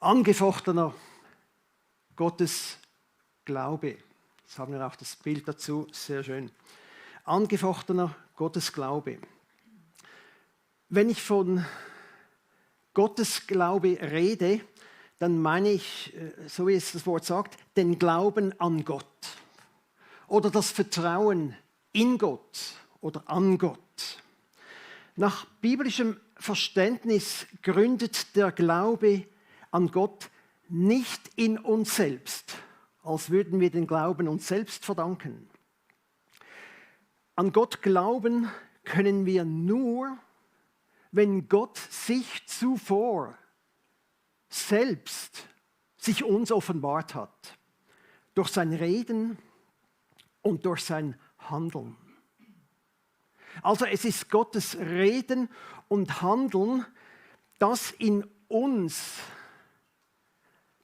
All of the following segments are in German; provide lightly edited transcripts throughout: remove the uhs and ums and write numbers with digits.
Angefochtener Gottes Glaube. Jetzt haben wir auch das Bild dazu, sehr schön. Angefochtener Gottes Glaube. Wenn ich von Gottes Glaube rede, dann meine ich, so wie es das Wort sagt, den Glauben an Gott oder das Vertrauen in Gott oder an Gott. Nach biblischem Verständnis gründet der Glaube an Gott nicht in uns selbst, als würden wir den Glauben uns selbst verdanken. An Gott glauben können wir nur, wenn Gott sich zuvor selbst sich uns offenbart hat, durch sein Reden und durch sein Handeln. Also es ist Gottes Reden und Handeln, das in uns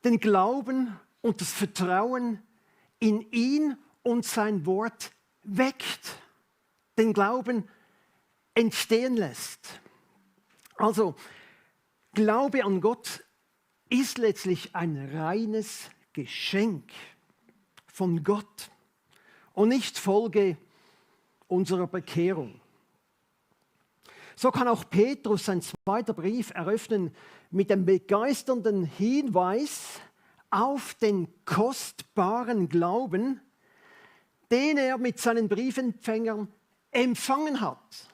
den Glauben und das Vertrauen in ihn und sein Wort weckt, den Glauben entstehen lässt. Also Glaube an Gott ist letztlich ein reines Geschenk von Gott und nicht Folge unserer Bekehrung. So kann auch Petrus sein zweiter Brief eröffnen mit dem begeisternden Hinweis auf den kostbaren Glauben, den er mit seinen Briefempfängern empfangen hat.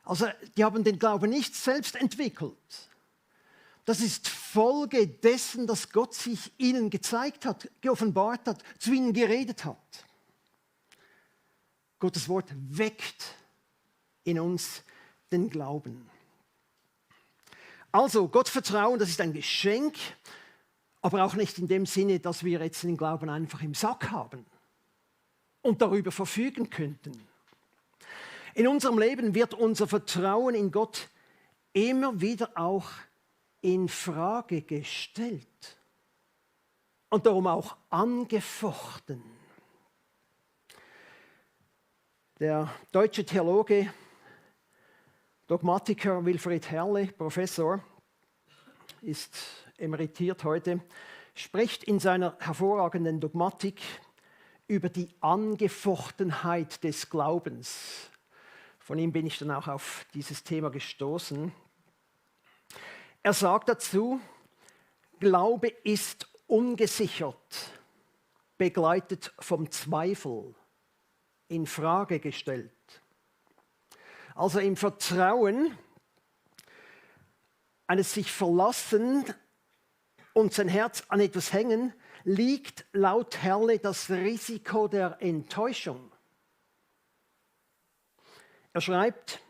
Also die haben den Glauben nicht selbst entwickelt. Das ist Folge dessen, dass Gott sich ihnen gezeigt hat, geoffenbart hat, zu ihnen geredet hat. Gottes Wort weckt in uns den Glauben. Also Gottvertrauen, das ist ein Geschenk, aber auch nicht in dem Sinne, dass wir jetzt den Glauben einfach im Sack haben und darüber verfügen könnten. In unserem Leben wird unser Vertrauen in Gott immer wieder auch in Frage gestellt und darum auch angefochten. Der deutsche Theologe, Dogmatiker Wilfried Herle, Professor, ist emeritiert heute, spricht in seiner hervorragenden Dogmatik über die Angefochtenheit des Glaubens. Von ihm bin ich dann auch auf dieses Thema gestoßen. Er sagt dazu, Glaube ist ungesichert, begleitet vom Zweifel, in Frage gestellt. Also im Vertrauen, eines sich verlassen und sein Herz an etwas hängen, liegt laut Herle das Risiko der Enttäuschung. Er schreibt,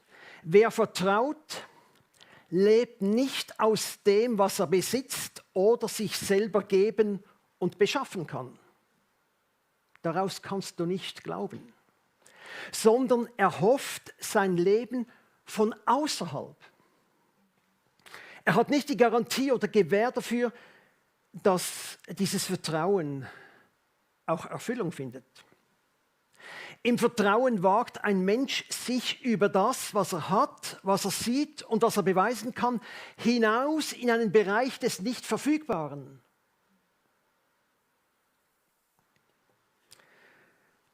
wer vertraut, lebt nicht aus dem, was er besitzt oder sich selber geben und beschaffen kann. Daraus kannst du nicht glauben, sondern er hofft sein Leben von außerhalb. Er hat nicht die Garantie oder Gewähr dafür, dass dieses Vertrauen auch Erfüllung findet. Im Vertrauen wagt ein Mensch, sich über das, was er hat, was er sieht und was er beweisen kann, hinaus in einen Bereich des Nicht-Verfügbaren.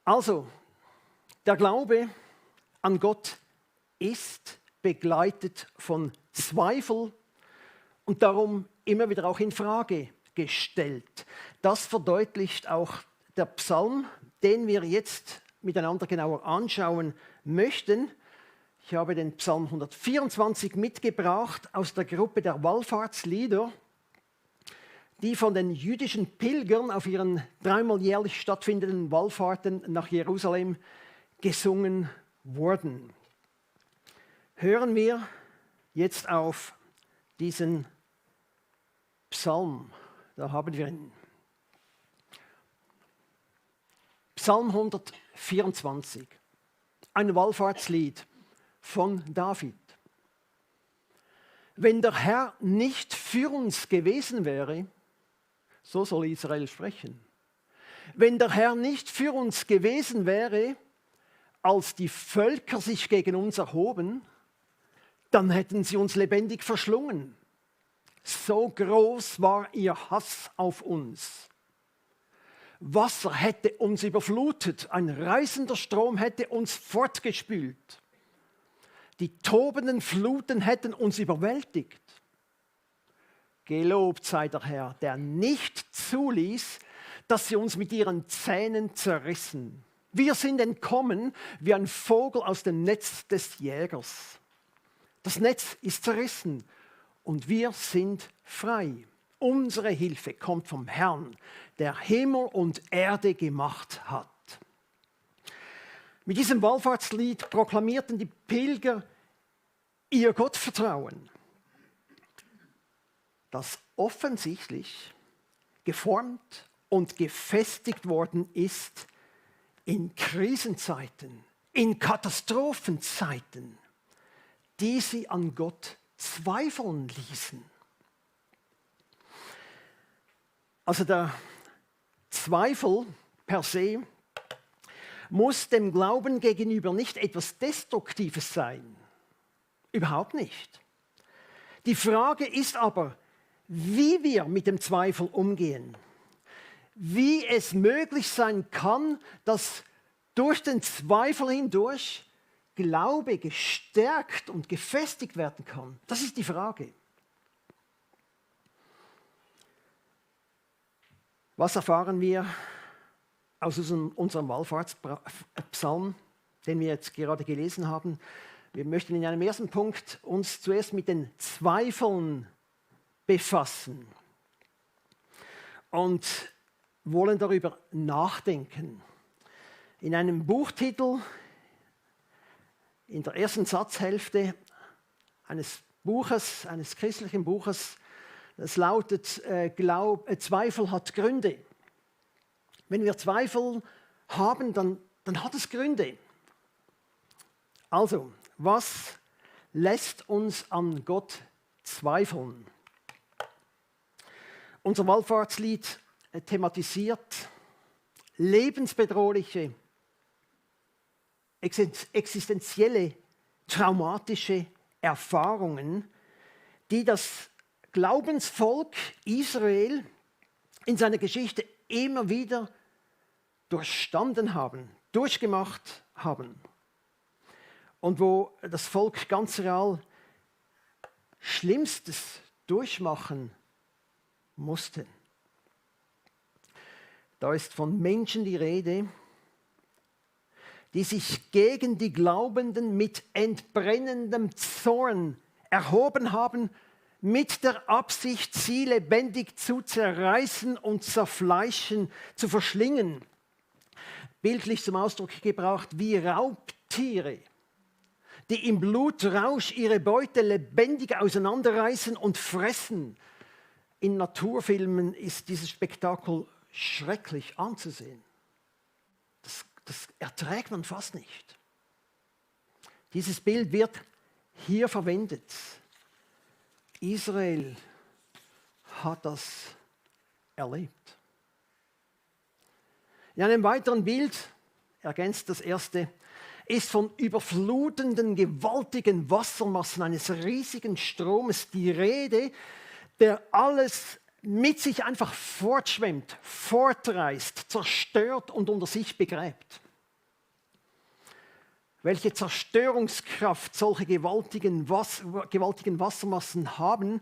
Also, der Glaube an Gott ist begleitet von Zweifel und darum immer wieder auch in Frage gestellt. Das verdeutlicht auch der Psalm, den wir jetzt miteinander genauer anschauen möchten. Ich habe den Psalm 124 mitgebracht aus der Gruppe der Wallfahrtslieder, die von den jüdischen Pilgern auf ihren dreimal jährlich stattfindenden Wallfahrten nach Jerusalem gesungen wurden. Hören wir jetzt auf diesen Psalm. Da haben wir ihn. Psalm 124, ein Wallfahrtslied von David. Wenn der Herr nicht für uns gewesen wäre, so soll Israel sprechen. Wenn der Herr nicht für uns gewesen wäre, als die Völker sich gegen uns erhoben, dann hätten sie uns lebendig verschlungen. So groß war ihr Hass auf uns. Wasser hätte uns überflutet, ein reißender Strom hätte uns fortgespült. Die tobenden Fluten hätten uns überwältigt. Gelobt sei der Herr, der nicht zuließ, dass sie uns mit ihren Zähnen zerrissen. Wir sind entkommen wie ein Vogel aus dem Netz des Jägers. Das Netz ist zerrissen und wir sind frei. Unsere Hilfe kommt vom Herrn, der Himmel und Erde gemacht hat. Mit diesem Wallfahrtslied proklamierten die Pilger ihr Gottvertrauen, das offensichtlich geformt und gefestigt worden ist in Krisenzeiten, in Katastrophenzeiten, die sie an Gott zweifeln ließen. Also der Zweifel per se muss dem Glauben gegenüber nicht etwas Destruktives sein. Überhaupt nicht. Die Frage ist aber, wie wir mit dem Zweifel umgehen. Wie es möglich sein kann, dass durch den Zweifel hindurch Glaube gestärkt und gefestigt werden kann. Das ist die Frage. Was erfahren wir aus unserem Wallfahrtspsalm, den wir jetzt gerade gelesen haben? Wir möchten in einem ersten Punkt uns zuerst mit den Zweifeln befassen und wollen darüber nachdenken. In einem Buchtitel, in der ersten Satzhälfte eines christlichen Buches, das lautet, Zweifel hat Gründe. Wenn wir Zweifel haben, dann hat es Gründe. Also, was lässt uns an Gott zweifeln? Unser Wallfahrtslied thematisiert lebensbedrohliche, existenzielle, traumatische Erfahrungen, die das Glaubensvolk Israel in seiner Geschichte immer wieder durchstanden haben, durchgemacht haben. Und wo das Volk ganz real Schlimmstes durchmachen musste. Da ist von Menschen die Rede, die sich gegen die Glaubenden mit entbrennendem Zorn erhoben haben, mit der Absicht, sie lebendig zu zerreißen und zerfleischen, zu verschlingen. Bildlich zum Ausdruck gebracht wie Raubtiere, die im Blutrausch ihre Beute lebendig auseinanderreißen und fressen. In Naturfilmen ist dieses Spektakel schrecklich anzusehen. Das erträgt man fast nicht. Dieses Bild wird hier verwendet. Israel hat das erlebt. In einem weiteren Bild, ergänzt das erste, ist von überflutenden, gewaltigen Wassermassen eines riesigen Stromes die Rede, der alles mit sich einfach fortschwemmt, fortreißt, zerstört und unter sich begräbt. Welche Zerstörungskraft solche gewaltigen Wassermassen haben,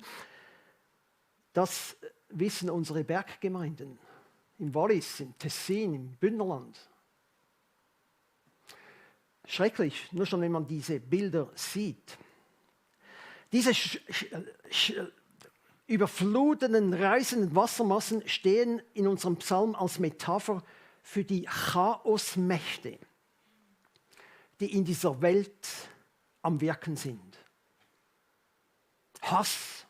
das wissen unsere Berggemeinden im Wallis, im Tessin, im Bündnerland. Schrecklich, nur schon wenn man diese Bilder sieht. Diese überflutenden, reißenden Wassermassen stehen in unserem Psalm als Metapher für die Chaosmächte, die in dieser Welt am Wirken sind. Hass,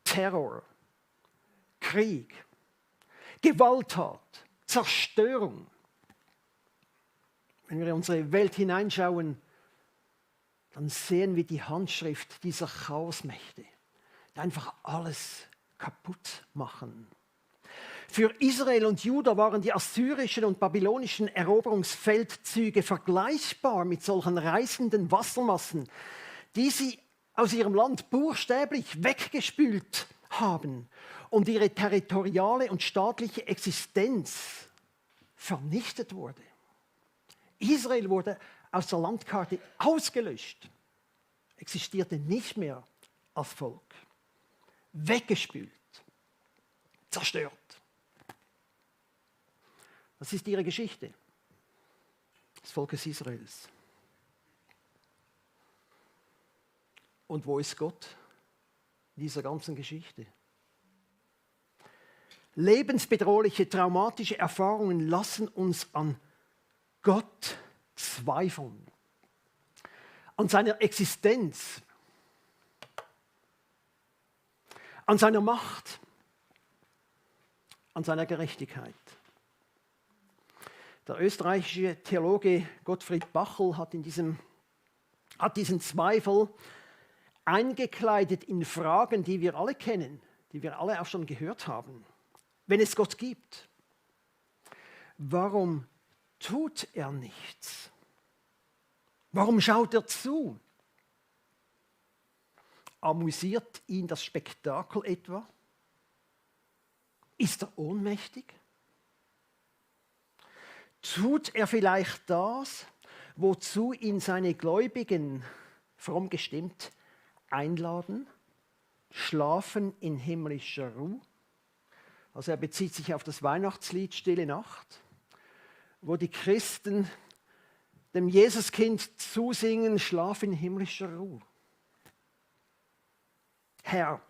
Terror, Krieg, Gewalttat, Zerstörung. Wenn wir in unsere Welt hineinschauen, dann sehen wir die Handschrift dieser Chaosmächte, die einfach alles kaputt machen. Für Israel und Juda waren die assyrischen und babylonischen Eroberungsfeldzüge vergleichbar mit solchen reißenden Wassermassen, die sie aus ihrem Land buchstäblich weggespült, haben und ihre territoriale und staatliche Existenz vernichtet wurde. Israel wurde aus der Landkarte ausgelöscht, existierte nicht mehr als Volk, weggespült, zerstört. Das ist ihre Geschichte des Volkes Israels. Und wo ist Gott in dieser ganzen Geschichte? Lebensbedrohliche, traumatische Erfahrungen lassen uns an Gott zweifeln, an seiner Existenz, an seiner Macht, an seiner Gerechtigkeit. Der österreichische Theologe Gottfried Bachel hat diesen Zweifel eingekleidet in Fragen, die wir alle kennen, die wir alle auch schon gehört haben. Wenn es Gott gibt, warum tut er nichts? Warum schaut er zu? Amüsiert ihn das Spektakel etwa? Ist er ohnmächtig? Tut er vielleicht das, wozu ihn seine Gläubigen, fromm gestimmt, einladen? Schlafen in himmlischer Ruhe? Also er bezieht sich auf das Weihnachtslied Stille Nacht, wo die Christen dem Jesuskind zusingen, Schlaf in himmlischer Ruhe. Herr,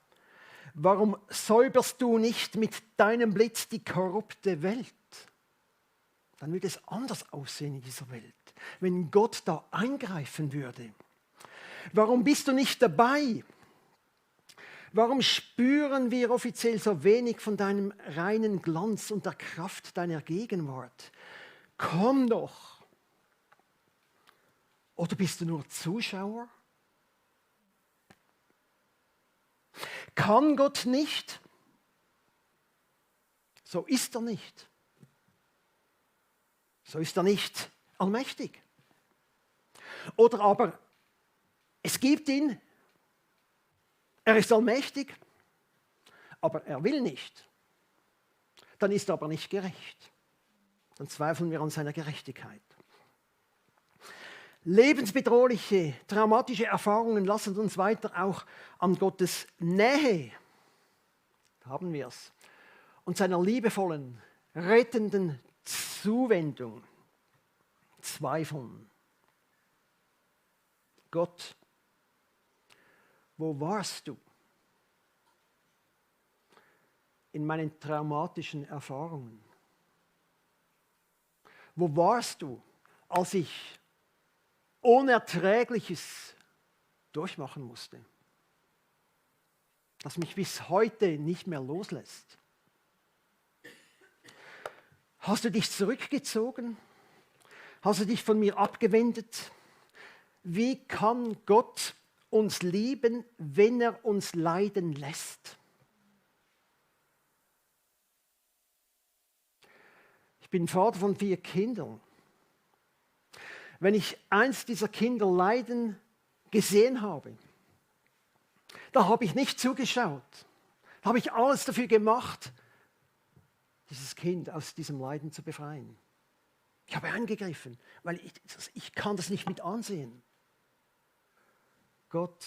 warum säuberst du nicht mit deinem Blitz die korrupte Welt? Dann würde es anders aussehen in dieser Welt, wenn Gott da eingreifen würde. Warum bist du nicht dabei? Warum spüren wir offiziell so wenig von deinem reinen Glanz und der Kraft deiner Gegenwart? Komm doch! Oder bist du nur Zuschauer? Kann Gott nicht? So ist er nicht. So ist er nicht allmächtig. Oder aber es gibt ihn, er ist allmächtig, aber er will nicht. Dann ist er aber nicht gerecht. Dann zweifeln wir an seiner Gerechtigkeit. Lebensbedrohliche, traumatische Erfahrungen lassen uns weiter auch an Gottes Nähe, da haben wir es, und seiner liebevollen, rettenden Zuwendung zweifeln. Gott, wo warst du in meinen traumatischen Erfahrungen? Wo warst du, als ich Unerträgliches durchmachen musste, das mich bis heute nicht mehr loslässt? Hast du dich zurückgezogen? Hast du dich von mir abgewendet? Wie kann Gott uns lieben, wenn er uns leiden lässt? Ich bin Vater von 4 Kindern. Wenn ich eins dieser Kinder leiden gesehen habe, da habe ich nicht zugeschaut. Da habe ich alles dafür gemacht, dieses Kind aus diesem Leiden zu befreien. Ich habe eingegriffen, weil ich kann das nicht mit ansehen. Gott,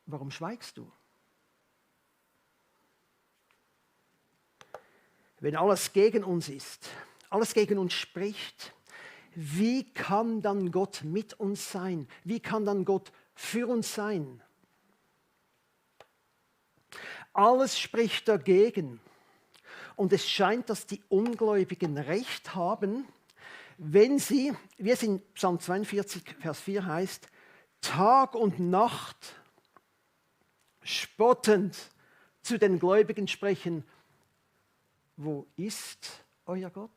warum schweigst du? Wenn alles gegen uns ist, alles gegen uns spricht, wie kann dann Gott mit uns sein? Wie kann dann Gott für uns sein? Alles spricht dagegen. Und es scheint, dass die Ungläubigen Recht haben, wenn sie, wie es in Psalm 42, Vers 4 heißt, Tag und Nacht spottend zu den Gläubigen sprechen, wo ist euer Gott?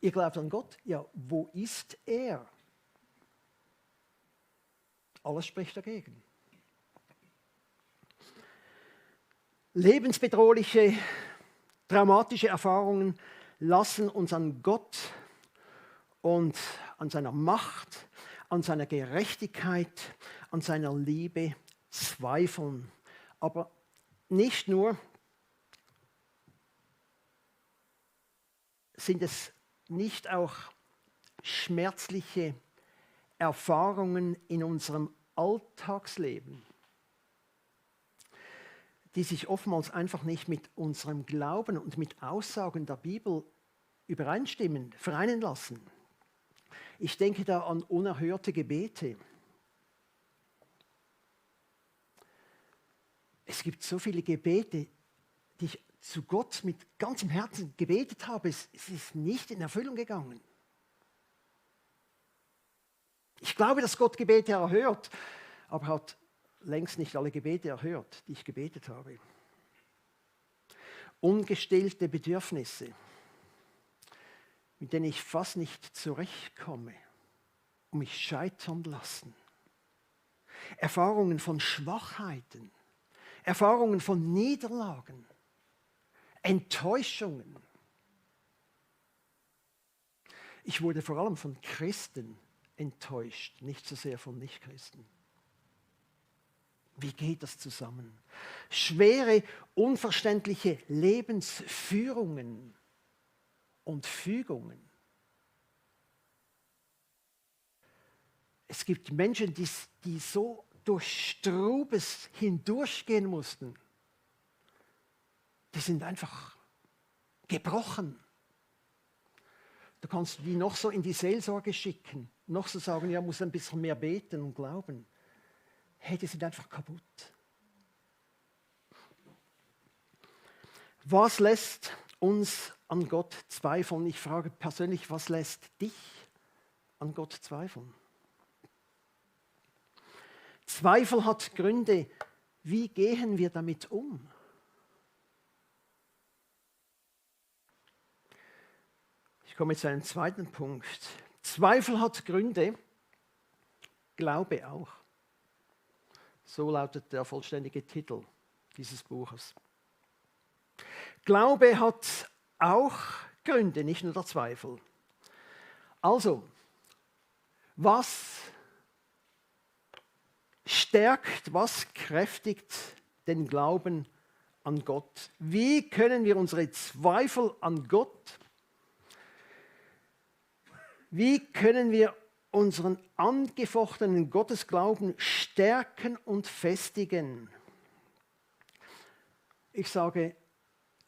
Ihr glaubt an Gott? Ja, wo ist er? Alles spricht dagegen. Lebensbedrohliche, traumatische Erfahrungen lassen uns an Gott und an seiner Macht, an seiner Gerechtigkeit, an seiner Liebe zweifeln. Aber nicht nur sind es nicht auch schmerzliche Erfahrungen in unserem Alltagsleben, die sich oftmals einfach nicht mit unserem Glauben und mit Aussagen der Bibel übereinstimmen, vereinen lassen. Ich denke da an unerhörte Gebete. Es gibt so viele Gebete, die ich zu Gott mit ganzem Herzen gebetet habe. Es ist nicht in Erfüllung gegangen. Ich glaube, dass Gott Gebete erhört, aber hat längst nicht alle Gebete erhört, die ich gebetet habe. Ungestillte Bedürfnisse, mit denen ich fast nicht zurechtkomme und mich scheitern lassen. Erfahrungen von Schwachheiten, Erfahrungen von Niederlagen, Enttäuschungen. Ich wurde vor allem von Christen enttäuscht, nicht so sehr von Nichtchristen. Wie geht das zusammen? Schwere, unverständliche Lebensführungen und Fügungen. Es gibt Menschen, die so durch Strubes hindurchgehen mussten. Die sind einfach gebrochen. Da kannst du die noch so in die Seelsorge schicken, noch so sagen, ja, muss ein bisschen mehr beten und glauben. Hey, die sind einfach kaputt. Was lässt uns an Gott zweifeln? Ich frage persönlich, was lässt dich an Gott zweifeln? Zweifel hat Gründe. Wie gehen wir damit um? Ich komme zu einem zweiten Punkt. Zweifel hat Gründe, Glaube auch. So lautet der vollständige Titel dieses Buches. Glaube hat auch Gründe, nicht nur der Zweifel. Also, was stärkt, was kräftigt den Glauben an Gott? Wie können wir unsere Zweifel an Gott, wie können wir unseren angefochtenen Gottesglauben stärken und festigen? Ich sage,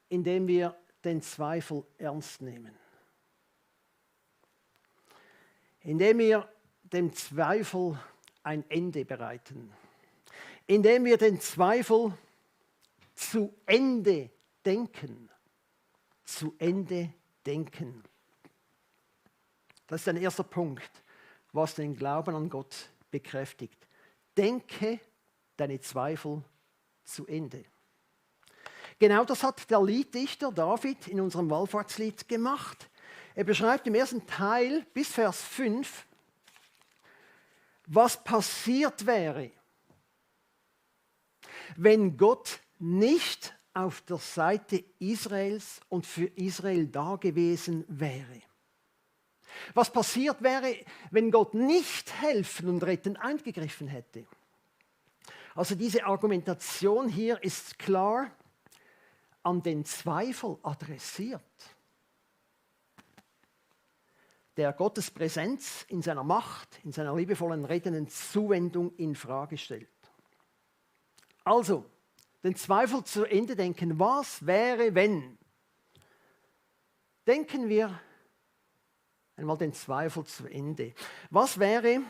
indem wir den Zweifel ernst nehmen. Indem wir dem Zweifel ein Ende bereiten. Indem wir den Zweifel zu Ende denken. Zu Ende denken. Das ist ein erster Punkt, was den Glauben an Gott bekräftigt. Denke deine Zweifel zu Ende. Genau das hat der Lieddichter David in unserem Wallfahrtslied gemacht. Er beschreibt im ersten Teil bis Vers 5, was passiert wäre, wenn Gott nicht auf der Seite Israels und für Israel dagewesen wäre. Was passiert wäre, wenn Gott nicht helfen und retten eingegriffen hätte. Also diese Argumentation hier ist klar an den Zweifel adressiert, der Gottes Präsenz in seiner Macht, in seiner liebevollen, rettenden Zuwendung in Frage stellt. Also, den Zweifel zu Ende denken. Was wäre, wenn? Denken wir einmal den Zweifel zu Ende. Was wäre,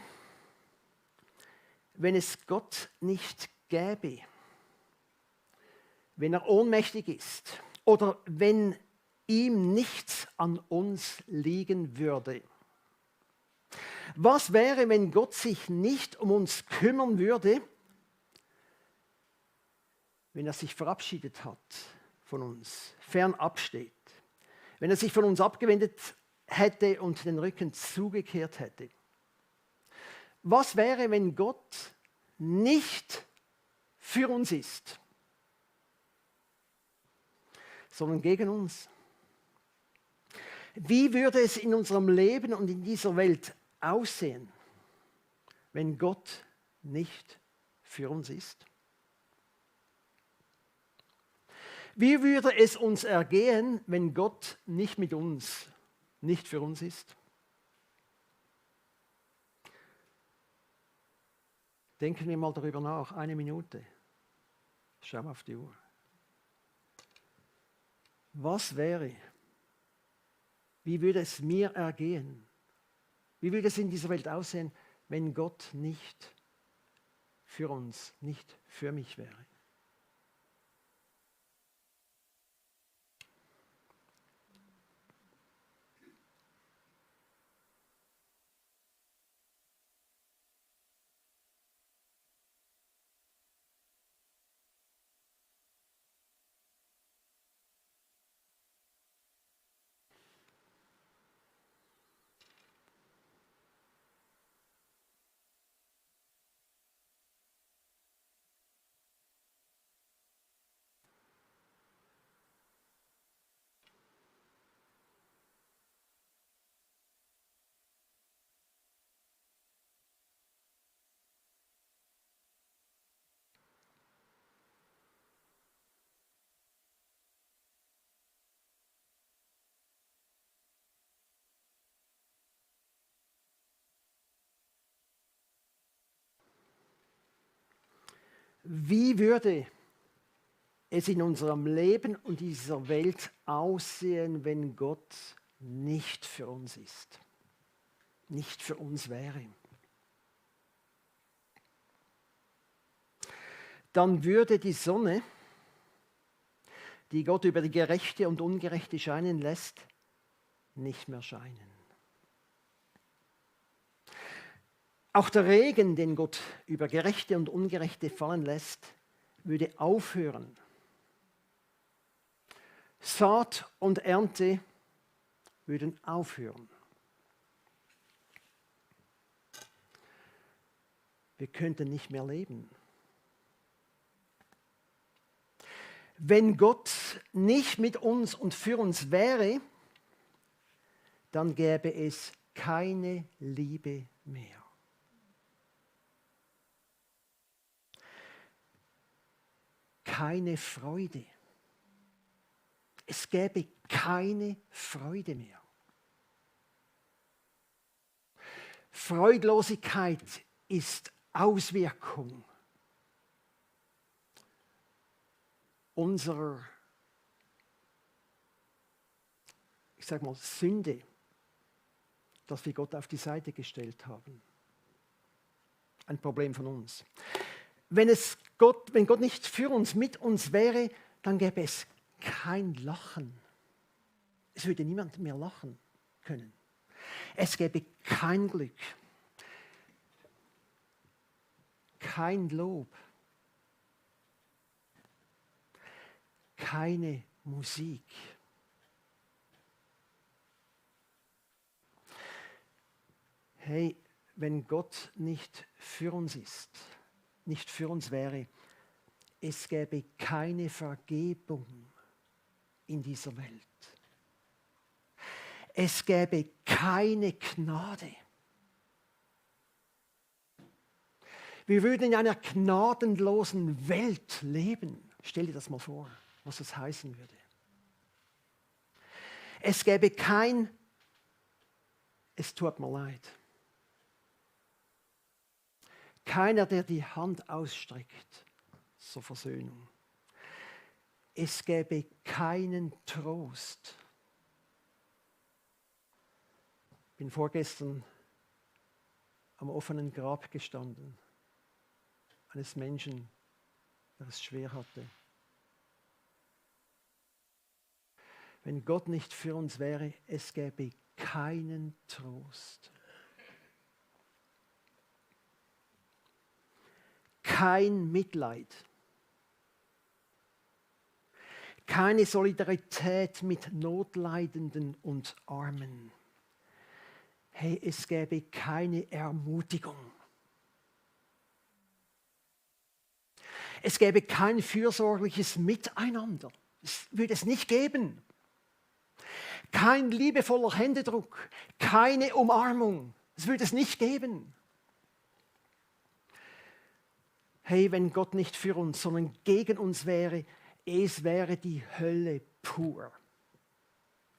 wenn es Gott nicht gäbe? Wenn er ohnmächtig ist oder wenn ihm nichts an uns liegen würde. Was wäre, wenn Gott sich nicht um uns kümmern würde, wenn er sich verabschiedet hat von uns, fernab steht, wenn er sich von uns abgewendet hätte und den Rücken zugekehrt hätte? Was wäre, wenn Gott nicht für uns ist, sondern gegen uns? Wie würde es in unserem Leben und in dieser Welt aussehen, wenn Gott nicht für uns ist? Wie würde es uns ergehen, wenn Gott nicht mit uns, nicht für uns ist? Denken wir mal darüber nach, 1 Minute. Schau mal auf die Uhr. Was wäre, wie würde es mir ergehen? Wie würde es in dieser Welt aussehen, wenn Gott nicht für uns, nicht für mich wäre? Wie würde es in unserem Leben und dieser Welt aussehen, wenn Gott nicht für uns ist, nicht für uns wäre? Dann würde die Sonne, die Gott über die Gerechte und Ungerechte scheinen lässt, nicht mehr scheinen. Auch der Regen, den Gott über Gerechte und Ungerechte fallen lässt, würde aufhören. Saat und Ernte würden aufhören. Wir könnten nicht mehr leben. Wenn Gott nicht mit uns und für uns wäre, dann gäbe es keine Liebe mehr. Keine Freude. Es gäbe keine Freude mehr. Freudlosigkeit ist Auswirkung unserer, ich sage mal, Sünde, dass wir Gott auf die Seite gestellt haben. Ein Problem von uns. Wenn Gott nicht für uns, mit uns wäre, dann gäbe es kein Lachen. Es würde niemand mehr lachen können. Es gäbe kein Glück, kein Lob, keine Musik. Hey, wenn Gott nicht für uns ist, nicht für uns wäre, es gäbe keine Vergebung in dieser Welt. Es gäbe keine Gnade. Wir würden in einer gnadenlosen Welt leben. Stell dir das mal vor, was das heißen würde. Es gäbe kein, es tut mir leid. Keiner, der die Hand ausstreckt zur Versöhnung. Es gäbe keinen Trost. Ich bin vorgestern am offenen Grab gestanden, eines Menschen, der es schwer hatte. Wenn Gott nicht für uns wäre, es gäbe keinen Trost. Kein Mitleid. Keine Solidarität mit Notleidenden und Armen. Hey, es gäbe keine Ermutigung. Es gäbe kein fürsorgliches Miteinander. Das würde es nicht geben. Kein liebevoller Händedruck, keine Umarmung. Das würde es nicht geben. hey, wenn Gott nicht für uns, sondern gegen uns wäre, es wäre die Hölle pur.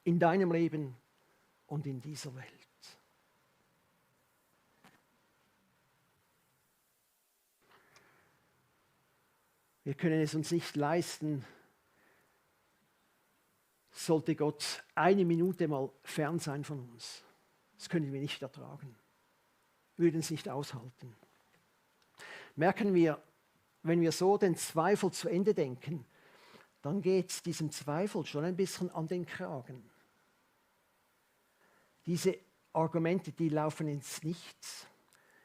In deinem Leben und in dieser Welt. Wir können es uns nicht leisten, sollte Gott eine Minute mal fern sein von uns. Das können wir nicht ertragen. Wir würden es nicht aushalten. Merken wir, wenn wir so den Zweifel zu Ende denken, dann geht es diesem Zweifel schon ein bisschen an den Kragen. Diese Argumente, die laufen ins Nichts.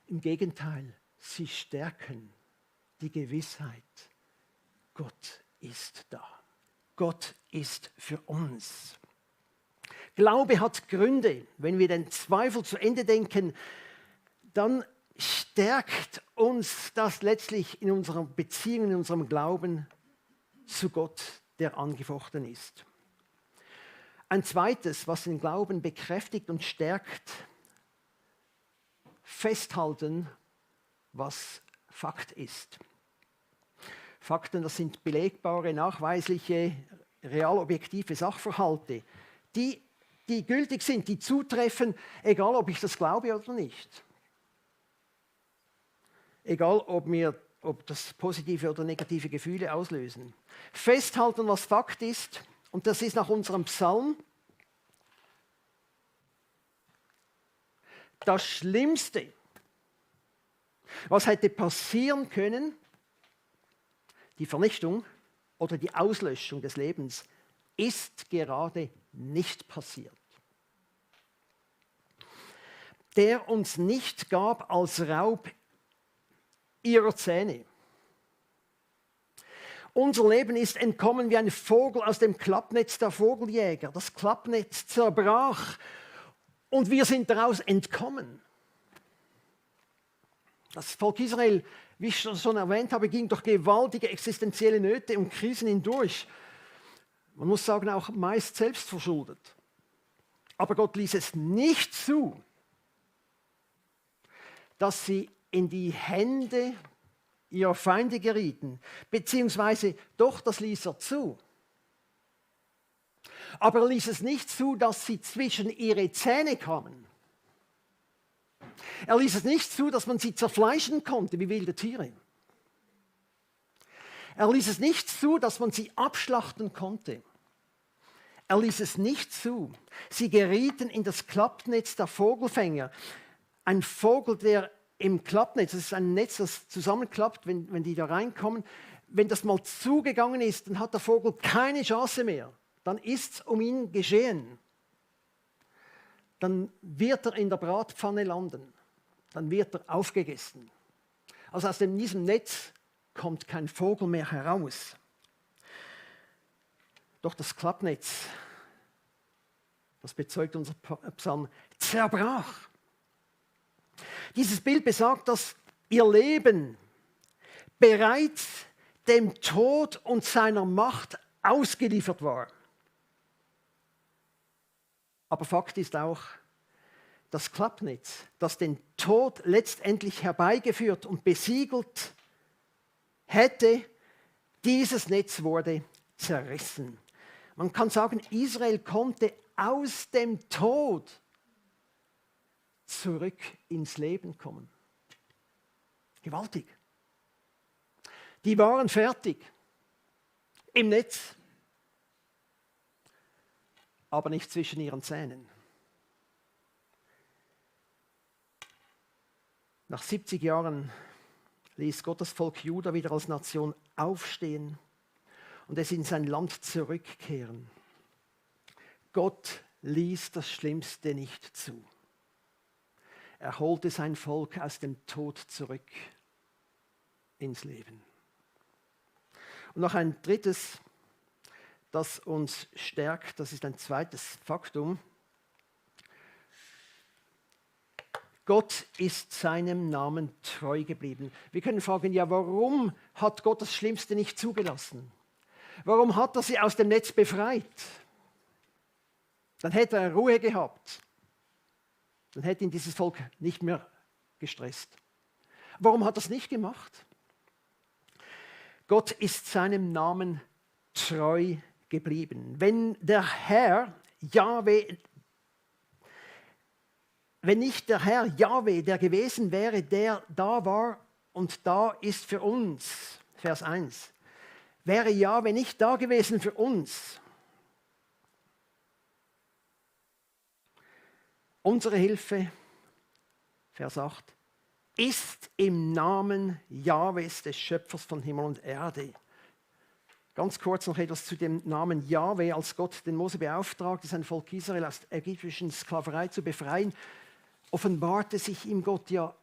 Im Gegenteil, sie stärken die Gewissheit, Gott ist da. Gott ist für uns. Glaube hat Gründe. Wenn wir den Zweifel zu Ende denken, dann stärkt uns das letztlich in unserer Beziehung, in unserem Glauben zu Gott, der angefochten ist. Ein zweites, was den Glauben bekräftigt und stärkt, festhalten, was Fakt ist. Fakten, das sind belegbare, nachweisliche, real objektive Sachverhalte, die gültig sind, die zutreffen, egal ob ich das glaube oder nicht. Egal ob das positive oder negative Gefühle auslösen. Festhalten, was Fakt ist, und das ist nach unserem Psalm das Schlimmste, was hätte passieren können, die Vernichtung oder die Auslöschung des Lebens, ist gerade nicht passiert. Der uns nicht gab als Raub ihrer Zähne. Unser Leben ist entkommen wie ein Vogel aus dem Klappnetz der Vogeljäger. Das Klappnetz zerbrach und wir sind daraus entkommen. Das Volk Israel, wie ich schon erwähnt habe, ging durch gewaltige existenzielle Nöte und Krisen hindurch. Man muss sagen, auch meist selbst verschuldet. Aber Gott ließ es nicht zu, dass sie in die Hände ihrer Feinde gerieten. Beziehungsweise, doch, das ließ er zu. Aber er ließ es nicht zu, dass sie zwischen ihre Zähne kamen. Er ließ es nicht zu, dass man sie zerfleischen konnte wie wilde Tiere. Er ließ es nicht zu, dass man sie abschlachten konnte. Er ließ es nicht zu. Sie gerieten in das Klappnetz der Vogelfänger. Ein Vogel, der im Klappnetz, das ist ein Netz, das zusammenklappt, wenn die da reinkommen, wenn das mal zugegangen ist, dann hat der Vogel keine Chance mehr. Dann ist es um ihn geschehen. Dann wird er in der Bratpfanne landen. Dann wird er aufgegessen. Also aus diesem Netz kommt kein Vogel mehr heraus. Doch das Klappnetz, das bezeugt unser Psalm, zerbrach. Dieses Bild besagt, dass ihr Leben bereits dem Tod und seiner Macht ausgeliefert war. Aber Fakt ist auch, das Klappnetz, das den Tod letztendlich herbeigeführt und besiegelt hätte, dieses Netz wurde zerrissen. Man kann sagen, Israel konnte aus dem Tod zurück ins Leben kommen. Gewaltig. Die waren fertig im Netz, aber nicht zwischen ihren Zähnen. Nach 70 Jahren ließ Gott das Volk Juda wieder als Nation aufstehen und es in sein Land zurückkehren. Gott ließ das Schlimmste nicht zu. Er holte sein Volk aus dem Tod zurück ins Leben. Und noch ein drittes, das uns stärkt, das ist ein zweites Faktum. Gott ist seinem Namen treu geblieben. Wir können fragen, ja, warum hat Gott das Schlimmste nicht zugelassen? Warum hat er sie aus dem Netz befreit? Dann hätte er Ruhe gehabt. Dann hätte ihn dieses Volk nicht mehr gestresst. Warum hat er es nicht gemacht? Gott ist seinem Namen treu geblieben. Wenn der Herr Jahwe, wenn nicht der Herr Jahwe, der gewesen wäre, der da war und da ist für uns, Vers 1, wäre Jahwe nicht da gewesen für uns. Unsere Hilfe, Vers 8, ist im Namen Jahwes, des Schöpfers von Himmel und Erde. Ganz kurz noch etwas zu dem Namen Jahwe, als Gott den Mose beauftragte, sein Volk Israel aus der ägyptischen Sklaverei zu befreien, offenbarte sich ihm Gott ja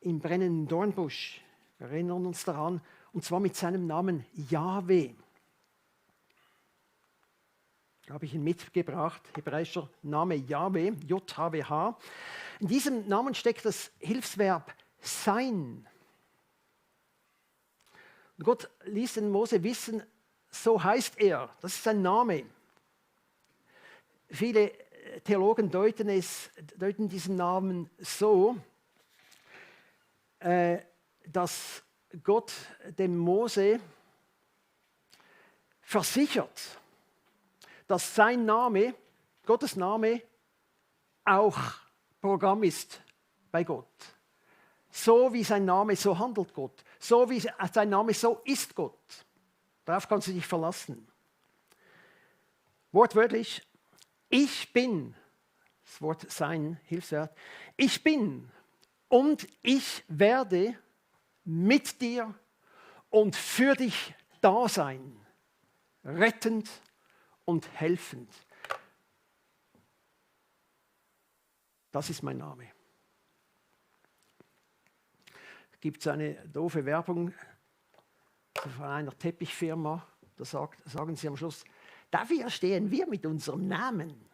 im brennenden Dornbusch. Wir erinnern uns daran, und zwar mit seinem Namen Jahwe. Da habe ich ihn mitgebracht, hebräischer Name Jahwe, J-H-W-H. In diesem Namen steckt das Hilfsverb sein. Und Gott ließ den Mose wissen, so heißt er, das ist sein Name. Viele Theologen deuten diesen Namen so, dass Gott dem Mose versichert, dass sein Name, Gottes Name, auch Programm ist bei Gott. So wie sein Name, so handelt Gott. So wie sein Name, so ist Gott. Darauf kannst du dich verlassen. Wortwörtlich, ich bin, das Wort sein, Hilfswert, ich bin und ich werde mit dir und für dich da sein, rettend und helfend. Das ist mein Name. Es gibt eine doofe Werbung von einer Teppichfirma, da sagen sie am Schluss, dafür stehen wir mit unserem Namen.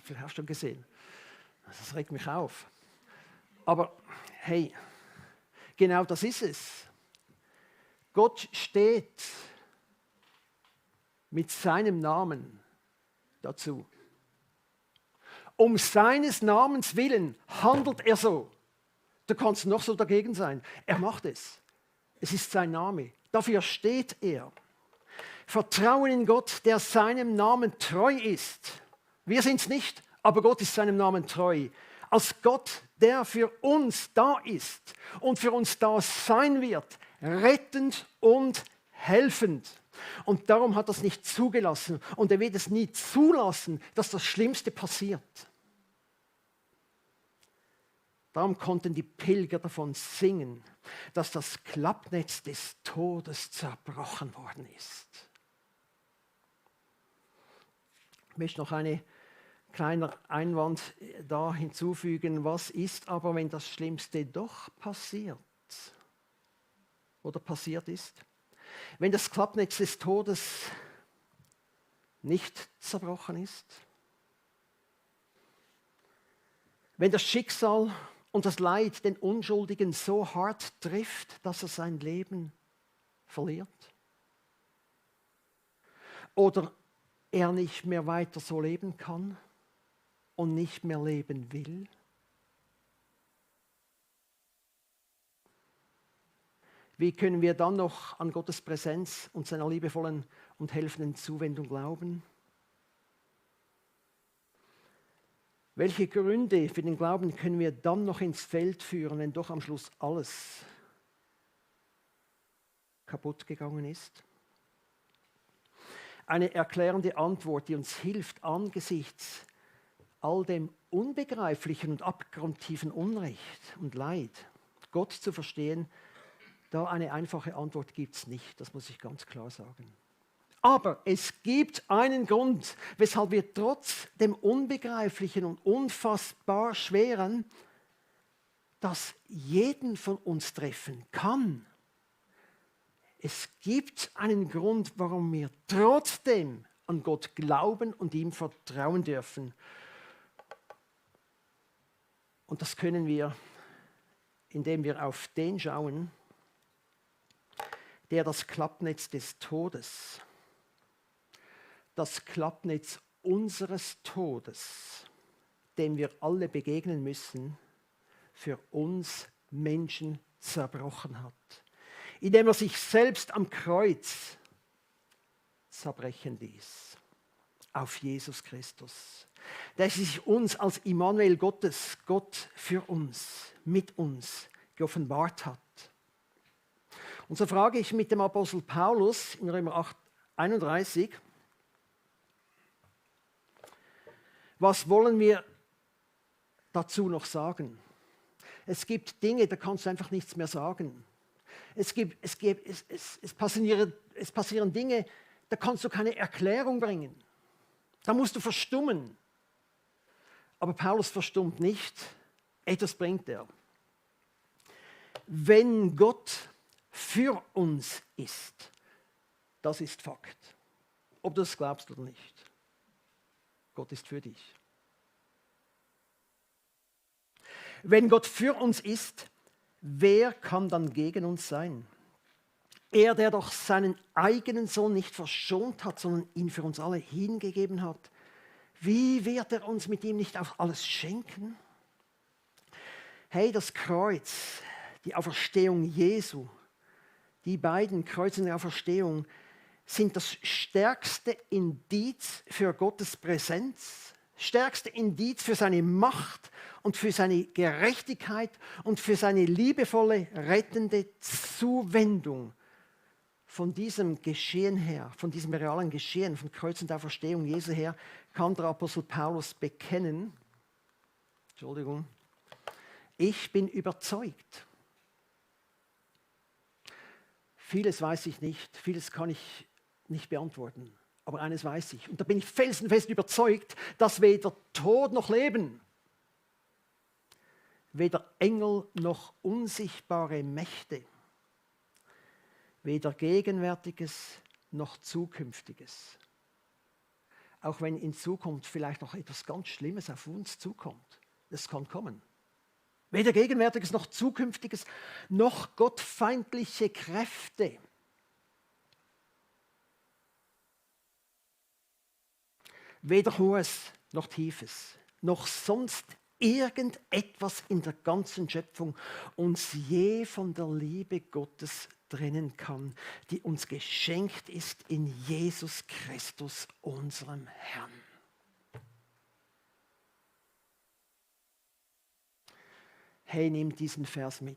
Vielleicht hast du schon gesehen. Das regt mich auf. Aber hey, genau das ist es. Gott steht mit seinem Namen dazu. Um seines Namens willen handelt er so. Du kannst noch so dagegen sein. Er macht es. Es ist sein Name. Dafür steht er. Vertrauen in Gott, der seinem Namen treu ist. Wir sind es nicht, aber Gott ist seinem Namen treu. Als Gott, der für uns da ist und für uns da sein wird, rettend und helfend. Und darum hat er es nicht zugelassen und er wird es nie zulassen, dass das Schlimmste passiert. Darum konnten die Pilger davon singen, dass das Klappnetz des Todes zerbrochen worden ist. Ich möchte noch einen kleinen Einwand da hinzufügen. Was ist aber, wenn das Schlimmste doch passiert oder passiert ist? Wenn das Klappnetz des Todes nicht zerbrochen ist? Wenn das Schicksal und das Leid den Unschuldigen so hart trifft, dass er sein Leben verliert? Oder er nicht mehr weiter so leben kann und nicht mehr leben will? Wie können wir dann noch an Gottes Präsenz und seiner liebevollen und helfenden Zuwendung glauben? Welche Gründe für den Glauben können wir dann noch ins Feld führen, wenn doch am Schluss alles kaputt gegangen ist? Eine erklärende Antwort, die uns hilft, angesichts all dem unbegreiflichen und abgrundtiefen Unrecht und Leid, Gott zu verstehen, da eine einfache Antwort gibt es nicht, das muss ich ganz klar sagen. Aber es gibt einen Grund, weshalb wir trotz dem Unbegreiflichen und unfassbar Schweren, das jeden von uns treffen kann. Es gibt einen Grund, warum wir trotzdem an Gott glauben und ihm vertrauen dürfen. Und das können wir, indem wir auf den schauen, der das Klappnetz des Todes, das Klappnetz unseres Todes, dem wir alle begegnen müssen, für uns Menschen zerbrochen hat. indem er sich selbst am Kreuz zerbrechen ließ. Auf Jesus Christus, der sich uns als Immanuel Gottes, Gott für uns, mit uns geoffenbart hat. Und so frage ich mit dem Apostel Paulus in Römer 8, 31, was wollen wir dazu noch sagen? Es gibt Dinge, da kannst du einfach nichts mehr sagen. Es passieren Dinge, da kannst du keine Erklärung bringen. Da musst du verstummen. Aber Paulus verstummt nicht. Etwas bringt er. Wenn Gott für uns ist, das ist Fakt. Ob du das glaubst oder nicht. Gott ist für dich. Wenn Gott für uns ist, wer kann dann gegen uns sein? Er, der doch seinen eigenen Sohn nicht verschont hat, sondern ihn für uns alle hingegeben hat, wie wird er uns mit ihm nicht auch alles schenken? Hey, das Kreuz, die Auferstehung Jesu, die beiden Kreuze der Auferstehung sind das stärkste Indiz für Gottes Präsenz, stärkste Indiz für seine Macht und für seine Gerechtigkeit und für seine liebevolle, rettende Zuwendung. Von diesem Geschehen her, von diesem realen Geschehen, von Kreuz und Auferstehung Jesu her, kann der Apostel Paulus bekennen, ich bin überzeugt. Vieles weiß ich nicht, vieles kann ich nicht beantworten, aber eines weiß ich. Und da bin ich felsenfest überzeugt, dass weder Tod noch Leben, weder Engel noch unsichtbare Mächte, weder Gegenwärtiges noch Zukünftiges, auch wenn in Zukunft vielleicht noch etwas ganz Schlimmes auf uns zukommt, das kann kommen. Weder Gegenwärtiges noch Zukünftiges, noch gottfeindliche Kräfte. Weder Hohes noch Tiefes, noch sonst irgendetwas in der ganzen Schöpfung uns je von der Liebe Gottes trennen kann, die uns geschenkt ist in Jesus Christus, unserem Herrn. Hey, nimm diesen Vers mit.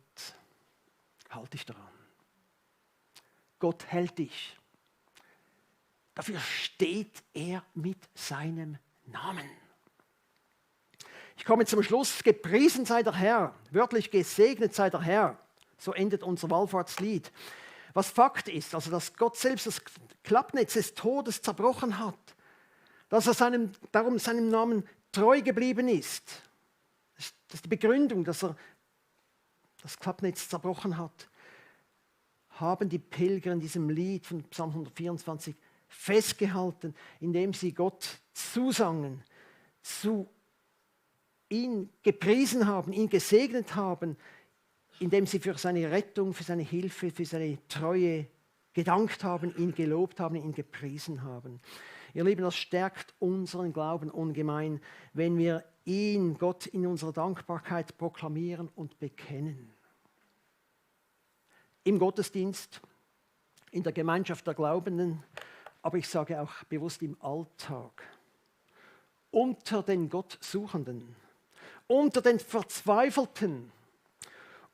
Halt dich daran. Gott hält dich. Dafür steht er mit seinem Namen. Ich komme zum Schluss. Gepriesen sei der Herr, wörtlich gesegnet sei der Herr. So endet unser Wallfahrtslied. Was Fakt ist, also dass Gott selbst das Klappnetz des Todes zerbrochen hat, dass er darum seinem Namen treu geblieben ist. Das ist die Begründung, dass er das Klappnetz zerbrochen hat. Haben die Pilger in diesem Lied von Psalm 124 festgehalten, indem sie Gott zusangen, ihn gepriesen haben, ihn gesegnet haben, indem sie für seine Rettung, für seine Hilfe, für seine Treue gedankt haben, ihn gelobt haben, ihn gepriesen haben. Ihr Lieben, das stärkt unseren Glauben ungemein, wenn wir ihn, Gott, in unserer Dankbarkeit proklamieren und bekennen. Im Gottesdienst, in der Gemeinschaft der Glaubenden, aber ich sage auch bewusst im Alltag, unter den Gottsuchenden, unter den Verzweifelten,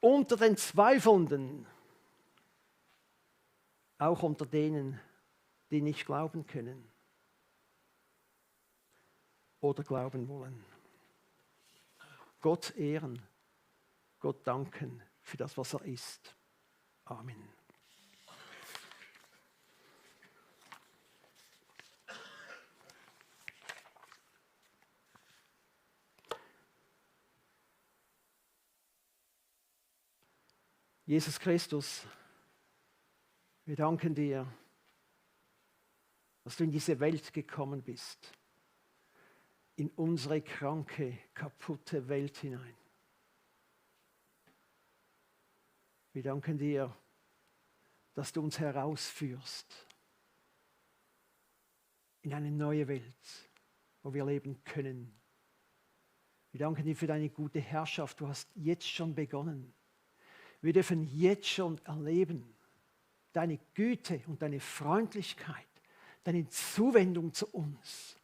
unter den Zweifelnden, auch unter denen, die nicht glauben können oder glauben wollen. Gott ehren, Gott danken für das, was er ist. Amen. Jesus Christus, wir danken dir, dass du in diese Welt gekommen bist, in unsere kranke, kaputte Welt hinein. Wir danken dir, dass du uns herausführst in eine neue Welt, wo wir leben können. Wir danken dir für deine gute Herrschaft. Du hast jetzt schon begonnen. Wir dürfen jetzt schon erleben, deine Güte und deine Freundlichkeit, deine Zuwendung zu uns,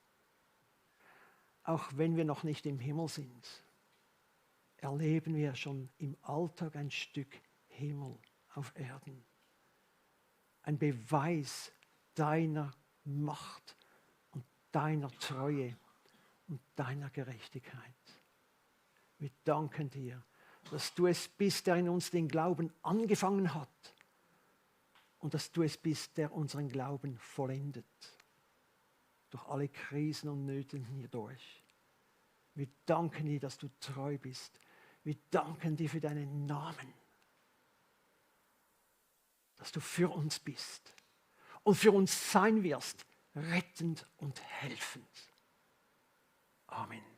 auch wenn wir noch nicht im Himmel sind, erleben wir schon im Alltag ein Stück Himmel auf Erden. Ein Beweis deiner Macht und deiner Treue und deiner Gerechtigkeit. Wir danken dir, dass du es bist, der in uns den Glauben angefangen hat und dass du es bist, der unseren Glauben vollendet. Durch alle Krisen und Nöte hierdurch. Wir danken dir, dass du treu bist. Wir danken dir für deinen Namen, dass du für uns bist und für uns sein wirst, rettend und helfend. Amen.